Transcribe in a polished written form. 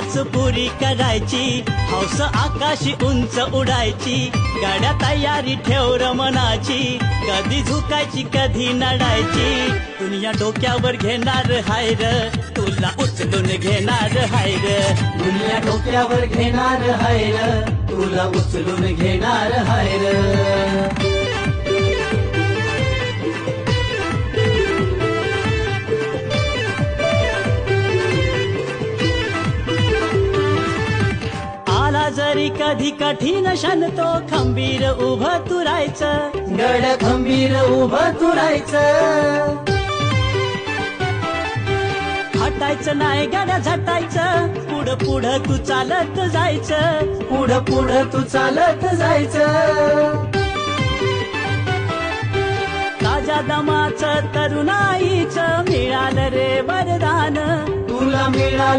House पुरी करायची, हौस आकाशी उंच उडायची, गाड्या तयारी ठेव र मनाची, कधी झुकायची कधी नडायची, दुनिया डोक्यावर घेणार हाय र, तुला उचलून घेणार हाय र, दुनिया डोक्यावर घेणार हाय र, तुला उचलून घेणार हाय र. आला जरी कधी कठीण क्षण तो खंबीर उभं तू राहायचं, गड खंबीर उभं तू राहायचं, हटायचं नाही गाड्या झटायचं, पुढं पुढं तू चालत जायचं, पुढं पुढं तू चालत जायचं. ताज्या दमाचं तरुणाईचं मिळालं रे वरदान, तुला मिळालं